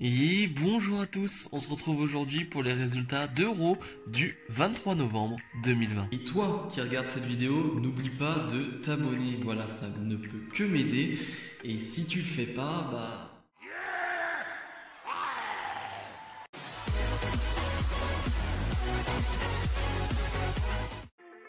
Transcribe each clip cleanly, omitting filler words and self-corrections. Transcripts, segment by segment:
Et bonjour à tous, on se retrouve aujourd'hui pour les résultats d'Euro du 23 novembre 2020. Et toi qui regardes cette vidéo, n'oublie pas de t'abonner, voilà, ça ne peut que m'aider. Et si tu le fais pas,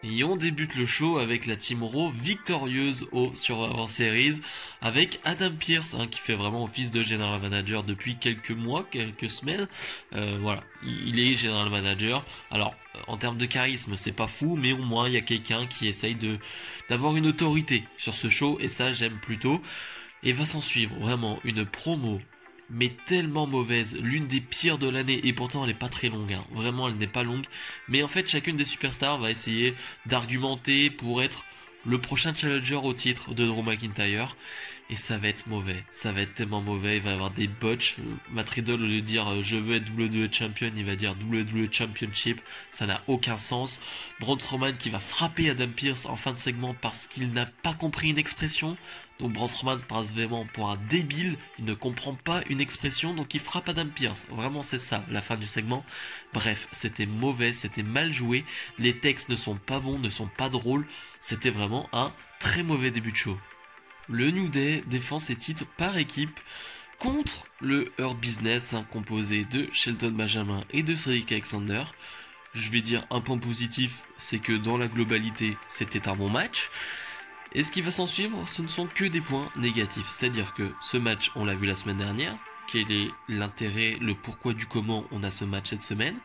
Et on débute le show avec la Team Raw victorieuse au Survivor Series avec Adam Pearce qui fait vraiment office de General Manager depuis quelques mois, quelques semaines. Voilà, il est General Manager. Alors en termes de charisme c'est pas fou, mais au moins il y a quelqu'un qui essaye d'avoir une autorité sur ce show et ça j'aime plutôt. Et va s'en suivre vraiment une promo mais tellement mauvaise, l'une des pires de l'année, et pourtant elle est pas très longue, hein. Vraiment elle n'est pas longue, mais en fait chacune des superstars va essayer d'argumenter pour être le prochain challenger au titre de Drew McIntyre, et ça va être mauvais, ça va être tellement mauvais, il va y avoir des botches. Matt Riddle, au lieu de dire je veux être WWE Champion, il va dire WWE Championship, ça n'a aucun sens. Braun Strowman qui va frapper Adam Pearce en fin de segment parce qu'il n'a pas compris une expression. Donc Braun Strowman passe vraiment pour un débile, il ne comprend pas une expression, donc il frappe Adam Pearce. Vraiment c'est ça, la fin du segment. Bref, c'était mauvais, c'était mal joué, les textes ne sont pas bons, ne sont pas drôles, c'était vraiment un très mauvais début de show. Le New Day défend ses titres par équipe contre le Hurt Business, composé de Shelton Benjamin et de Cedric Alexander. Je vais dire un point positif, c'est que dans la globalité, c'était un bon match. Et ce qui va s'en suivre, ce ne sont que des points négatifs. C'est-à-dire que ce match, on l'a vu la semaine dernière. Quel est l'intérêt, le pourquoi du comment on a ce match cette semaine?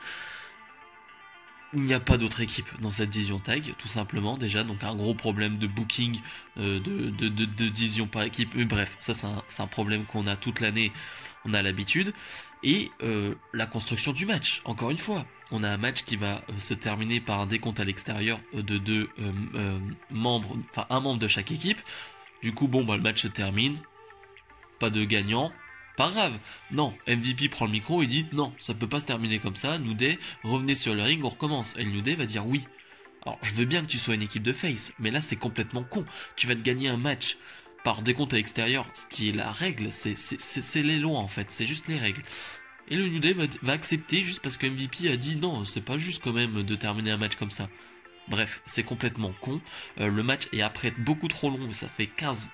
Il n'y a pas d'autre équipe dans cette division tag, tout simplement déjà, donc un gros problème de booking, de division par équipe, mais bref, ça c'est un problème qu'on a toute l'année, on a l'habitude, et la construction du match, encore une fois, on a un match qui va se terminer par un décompte à l'extérieur de deux membres, enfin un membre de chaque équipe, du coup bon le match se termine, pas de gagnant. Pas grave, non, MVP prend le micro et dit non, ça peut pas se terminer comme ça, New Day, revenez sur le ring, on recommence. Et le New Day va dire oui. Alors je veux bien que tu sois une équipe de face, mais là c'est complètement con. Tu vas te gagner un match par décompte à l'extérieur, ce qui est la règle, c'est les lois en fait, c'est juste les règles. Et le New Day va accepter juste parce que MVP a dit non, c'est pas juste quand même de terminer un match comme ça. Bref, c'est complètement con. Le match est après beaucoup trop long, ça fait 15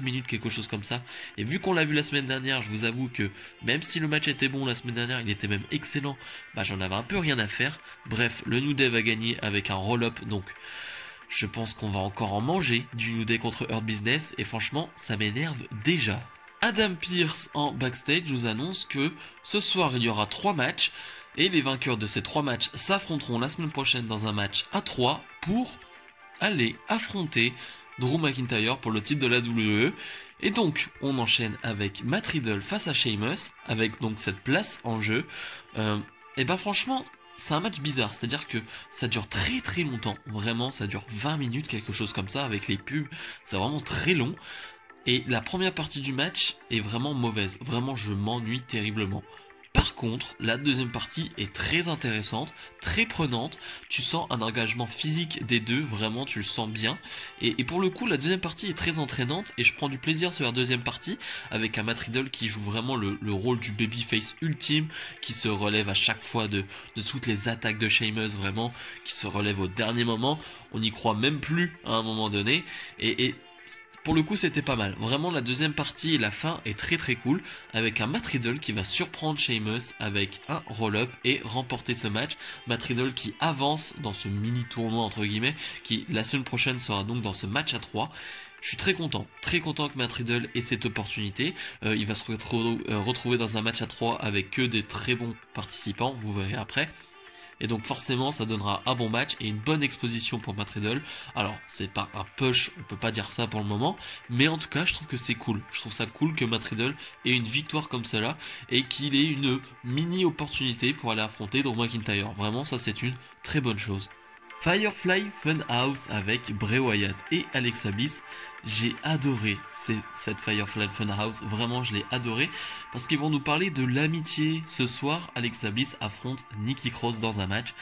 minutes, quelque chose comme ça. Et vu qu'on l'a vu la semaine dernière, je vous avoue que même si le match était bon la semaine dernière, il était même excellent, j'en avais un peu rien à faire. Bref, le New Day va gagner avec un roll-up, donc je pense qu'on va encore en manger du New Day contre Hurt Business, et franchement, ça m'énerve déjà. Adam Pearce en backstage nous annonce que ce soir il y aura 3 matchs. Et les vainqueurs de ces 3 matchs s'affronteront la semaine prochaine dans un match à 3 pour aller affronter Drew McIntyre pour le titre de la WWE. Et donc, on enchaîne avec Matt Riddle face à Sheamus, avec donc cette place en jeu. Et franchement, c'est un match bizarre, c'est-à-dire que ça dure très très longtemps. Vraiment, ça dure 20 minutes, quelque chose comme ça, avec les pubs. C'est vraiment très long. Et la première partie du match est vraiment mauvaise. Vraiment, je m'ennuie terriblement. Par contre, la deuxième partie est très intéressante, très prenante, tu sens un engagement physique des deux, vraiment tu le sens bien, et pour le coup la deuxième partie est très entraînante, et je prends du plaisir sur la deuxième partie, avec un Matt Riddle qui joue vraiment le rôle du babyface ultime, qui se relève à chaque fois de toutes les attaques de Sheamus, vraiment, qui se relève au dernier moment, on n'y croit même plus à un moment donné, et pour le coup c'était pas mal, vraiment la deuxième partie et la fin est très très cool, avec un Matt Riddle qui va surprendre Sheamus avec un roll-up et remporter ce match. Matt Riddle qui avance dans ce mini tournoi entre guillemets, qui la semaine prochaine sera donc dans ce match à 3. Je suis très content que Matt Riddle ait cette opportunité, il va se retrouver dans un match à 3 avec que des très bons participants, vous verrez après. Et donc forcément ça donnera un bon match et une bonne exposition pour Matt Riddle. Alors c'est pas un push, on peut pas dire ça pour le moment, mais en tout cas je trouve que c'est cool. Je trouve ça cool que Matt Riddle ait une victoire comme celle-là et qu'il ait une mini opportunité pour aller affronter Drew McIntyre. Vraiment ça c'est une très bonne chose. Firefly Funhouse avec Bray Wyatt et Alexa Bliss. J'ai adoré cette Firefly Funhouse, vraiment je l'ai adoré parce qu'ils vont nous parler de l'amitié. Ce soir, Alexa Bliss affronte Nikki Cross dans un match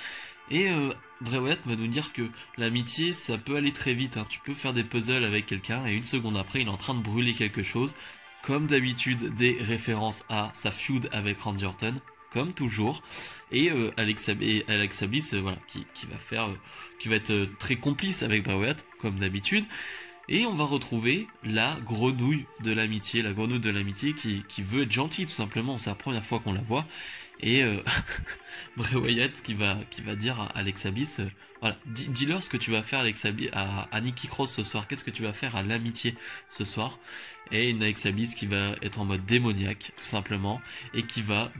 et Bray Wyatt va nous dire que l'amitié ça peut aller très vite, tu peux faire des puzzles avec quelqu'un et une seconde après il est en train de brûler quelque chose. comme d'habitude, des références à sa feud avec Randy Orton, comme toujours, et Alexa Bliss, voilà, qui va être très complice avec Bray Wyatt, comme d'habitude. Et on va retrouver la grenouille de l'amitié, qui veut être gentille tout simplement, c'est la première fois qu'on la voit. Et Bray Wyatt qui va dire à Alexa Bliss, voilà, dis-leur ce que tu vas faire à Nikki Cross ce soir, qu'est-ce que tu vas faire à l'amitié ce soir. Et une Alexa Bliss qui va être en mode démoniaque tout simplement, et qui va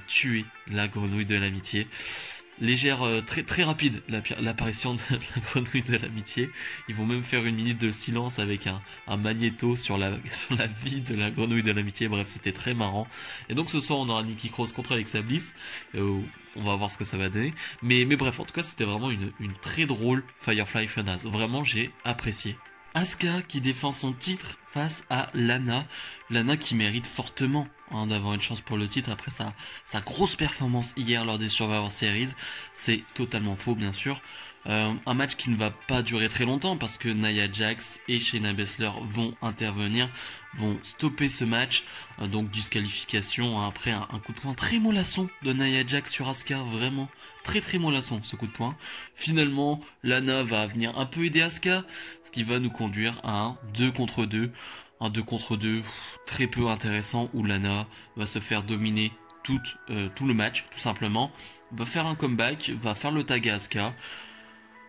tuer la grenouille de l'amitié. Légère, très rapide l'apparition de la grenouille de l'amitié. Ils vont même faire une minute de silence avec un magnéto sur la vie de la grenouille de l'amitié. Bref, c'était très marrant. Et donc ce soir on aura Nikki Cross contre Alexa Bliss. On va voir ce que ça va donner. Mais bref, en tout cas c'était vraiment une très drôle Firefly Funhouse. Vraiment j'ai apprécié. Asuka qui défend son titre face à Lana. Lana qui mérite fortement d'avoir une chance pour le titre après sa grosse performance hier lors des Survivor Series. C'est totalement faux bien sûr. Un match qui ne va pas durer très longtemps parce que Nia Jax et Shayna Baszler vont intervenir, vont stopper ce match. Donc disqualification après un coup de poing très mollasson de Nia Jax sur Asuka, vraiment très mollasson ce coup de poing. Finalement Lana va venir un peu aider Asuka, ce qui va nous conduire à un 2 contre 2. Un 2 contre 2 très peu intéressant où Lana va se faire dominer tout le match tout simplement, va faire un comeback, va faire le tag à Asuka.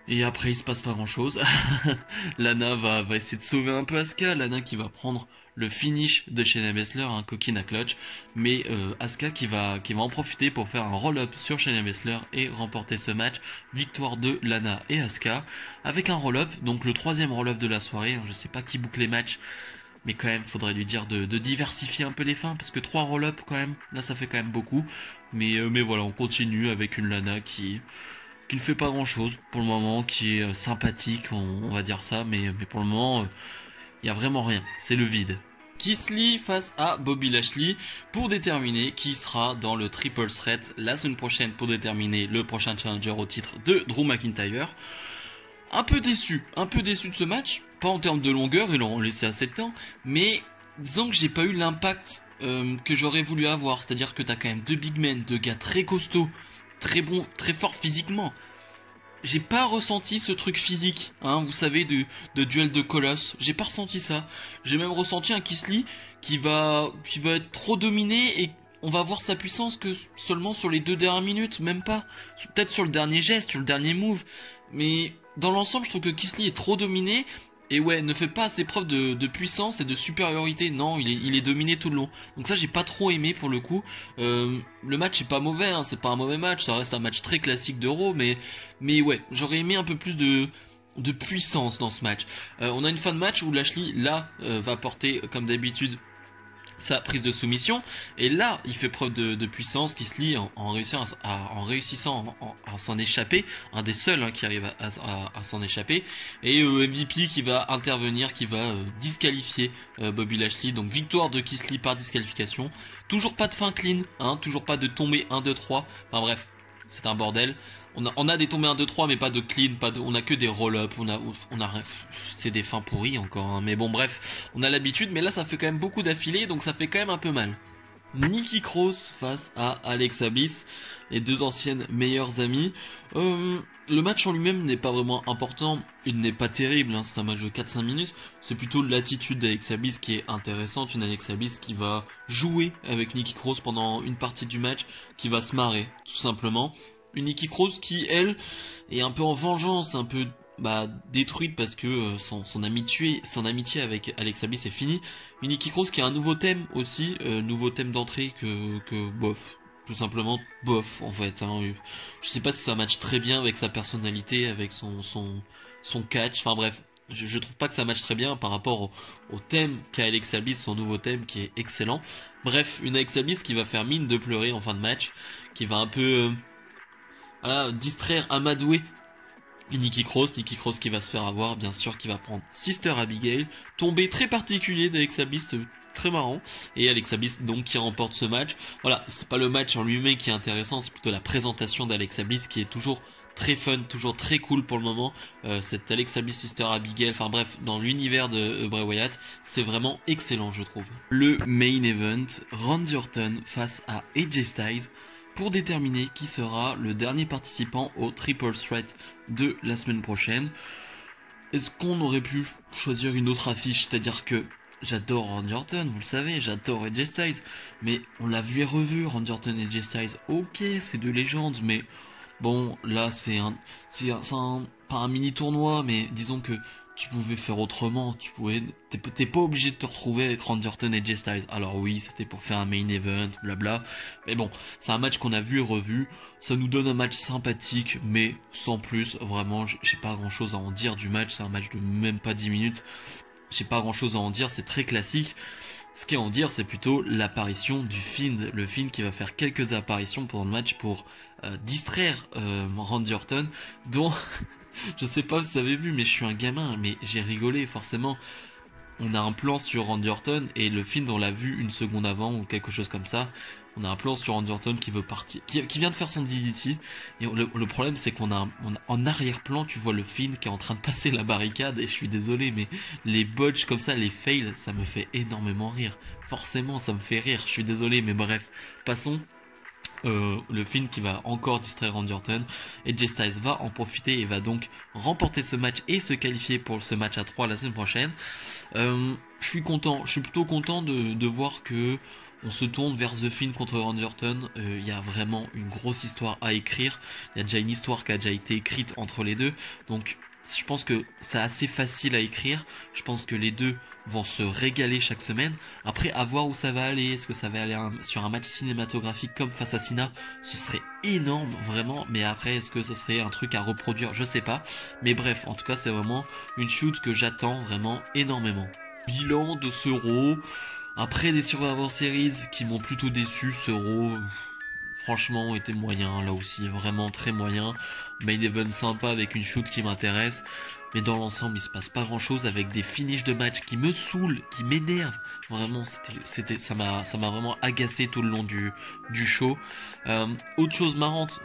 Et après il se passe pas grand chose. Lana va essayer de sauver un peu Asuka. Lana qui va prendre le finish de Shayna Baszler, un coquina clutch. Mais Asuka qui va en profiter pour faire un roll-up sur Shayna Baszler et remporter ce match. Victoire de Lana et Asuka avec un roll-up, donc le troisième roll-up de la soirée. Je sais pas qui boucle les matchs, mais quand même faudrait lui dire de diversifier un peu les fins, parce que 3 roll-up quand même, là ça fait quand même beaucoup. Mais voilà, on continue avec une Lana qui ne fait pas grand chose pour le moment, qui est sympathique, on va dire ça, mais pour le moment, il y a vraiment rien, c'est le vide. Keith Lee face à Bobby Lashley pour déterminer qui sera dans le Triple Threat la semaine prochaine pour déterminer le prochain challenger au titre de Drew McIntyre. Un peu déçu de ce match, pas en termes de longueur, ils l'ont laissé assez de temps, mais disons que j'ai pas eu l'impact que j'aurais voulu avoir, c'est-à-dire que t'as quand même 2 big men, 2 gars très costauds, très bons, très forts physiquement. J'ai pas ressenti ce truc physique, vous savez, de duel de colosse. J'ai pas ressenti ça. J'ai même ressenti un Keith Lee qui va être trop dominé et on va voir sa puissance que seulement sur les 2 dernières minutes, même pas. Peut-être sur le dernier geste, sur le dernier move. Mais dans l'ensemble, je trouve que Keith Lee est trop dominé. Et ouais, ne fait pas assez preuve de puissance et de supériorité. Non, il est dominé tout le long. Donc ça, j'ai pas trop aimé pour le coup. Le match est pas mauvais, c'est pas un mauvais match. Ça reste un match très classique d'Euro, mais ouais, j'aurais aimé un peu plus de puissance dans ce match. On a une fin de match où Lashley là va porter comme d'habitude sa prise de soumission, et là il fait preuve de puissance, qui se lie en réussissant à s'en échapper, un des seuls qui arrive à s'en échapper, et MVP qui va intervenir, qui va disqualifier Bobby Lashley. Donc victoire de Keith Lee par disqualification, toujours pas de fin clean, toujours pas de tomber 1, 2, 3, enfin bref, c'est un bordel. On a des tombées 1, 2, 3, mais pas de clean, on a que des roll-up, c'est des fins pourries encore, mais bon bref, on a l'habitude, mais là ça fait quand même beaucoup d'affilés, donc ça fait quand même un peu mal. Nikki Cross face à Alexa Bliss, les 2 anciennes meilleures amies. Le match en lui-même n'est pas vraiment important, il n'est pas terrible, c'est un match de 4-5 minutes, c'est plutôt l'attitude d'Alexa Bliss qui est intéressante, une Alexa Bliss qui va jouer avec Nikki Cross pendant une partie du match, qui va se marrer, tout simplement. Une Nikki Cross qui, elle, est un peu en vengeance, un peu détruite parce que son amitié avec Alexa Bliss est finie. Une Nikki Cross qui a un nouveau thème aussi, nouveau thème d'entrée que bof, tout simplement bof en fait. Je sais pas si ça match très bien avec sa personnalité, avec son catch, enfin bref. Je trouve pas que ça matche très bien par rapport au thème qu'a Alexa Bliss, son nouveau thème qui est excellent. Bref, une Alexa Bliss qui va faire mine de pleurer en fin de match, qui va un peu distraire, amadouer Nikki Cross qui va se faire avoir, bien sûr, qui va prendre Sister Abigail, tombé très particulier d'Alexa Bliss, très marrant, et Alexa Bliss donc qui remporte ce match. Voilà, c'est pas le match en lui-même qui est intéressant, c'est plutôt la présentation d'Alexa Bliss qui est toujours très fun, toujours très cool pour le moment. Cette Alexa Bliss Sister Abigail, enfin bref, dans l'univers de Bray Wyatt, c'est vraiment excellent, je trouve. Le main event, Randy Orton face à AJ Styles, pour déterminer qui sera le dernier participant au Triple Threat de la semaine prochaine. Est-ce qu'on aurait pu choisir une autre affiche? C'est-à-dire que j'adore Randy Orton, vous le savez, j'adore AJ Styles, mais on l'a vu et revu, Randy Orton et AJ Styles, ok, c'est deux légendes, mais bon, là pas un mini tournoi, mais disons que tu pouvais faire autrement, t'es pas obligé de te retrouver avec Randy Orton et AJ Styles. Alors oui, c'était pour faire un main event, blabla, mais bon, c'est un match qu'on a vu et revu, ça nous donne un match sympathique, mais sans plus, vraiment, j'ai pas grand chose à en dire du match, c'est un match de même pas 10 minutes, j'ai pas grand chose à en dire, c'est très classique. Ce qu'il y a à en dire, c'est plutôt l'apparition du Fiend, le Fiend qui va faire quelques apparitions pendant le match pour distraire Randy Orton, dont je sais pas si vous avez vu, mais je suis un gamin, mais j'ai rigolé forcément. On a un plan sur Randy Orton et le Fiend on l'a vu une seconde avant ou quelque chose comme ça. On a un plan sur Randy Orton qui veut partir, qui vient de faire son DDT. Et le problème c'est qu'on a en arrière-plan, tu vois le Fiend qui est en train de passer la barricade. Et je suis désolé, mais les botches comme ça, les fails, ça me fait énormément rire. Forcément, ça me fait rire. Je suis désolé, mais bref, passons. Le Fiend qui va encore distraire Randy Orton, et Jay Styles va en profiter et va donc remporter ce match et se qualifier pour ce match à 3 la semaine prochaine. Je suis plutôt content de voir que on se tourne vers The Fiend contre Randy Orton. Il y a vraiment une grosse histoire à écrire, il y a déjà une histoire qui a déjà été écrite entre les deux, donc je pense que c'est assez facile à écrire. Je pense que les deux vont se régaler chaque semaine. Après, à voir où ça va aller. Est-ce que ça va aller sur un match cinématographique comme face à Cena? Ce serait énorme, vraiment. Mais après, est-ce que ce serait un truc à reproduire? Je sais pas. Mais bref, en tout cas, c'est vraiment une shoot que j'attends vraiment énormément. Bilan de ce Raw. Après des Survivor Series qui m'ont plutôt déçu, ce Raw... franchement était moyen, là aussi vraiment très moyen. Main event sympa avec une shoot qui m'intéresse, mais dans l'ensemble il se passe pas grand chose, avec des finishes de match qui me saoulent, qui m'énervent. Vraiment ça m'a vraiment agacé tout le long du show. Autre chose marrante,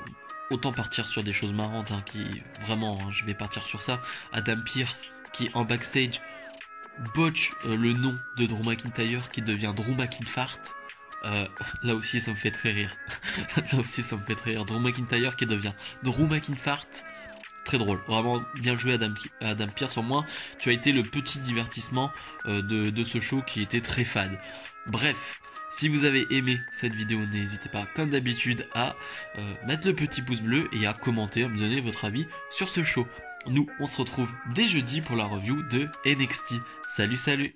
autant partir sur des choses marrantes, hein, qui vraiment, hein, je vais partir sur ça. Adam Pearce qui en backstage botch le nom de Drew McIntyre qui devient Drew McInfart. Là aussi ça me fait très rire. Là aussi ça me fait très rire. Drew McIntyre qui devient Drew McInfart. Très drôle. Vraiment bien joué Adam Pearce. Au moins tu as été le petit divertissement de ce show qui était très fade. Bref. Si vous avez aimé cette vidéo, n'hésitez pas, comme d'habitude, à mettre le petit pouce bleu et à commenter, à me donner votre avis sur ce show. Nous, on se retrouve dès jeudi pour la review de NXT. Salut, salut!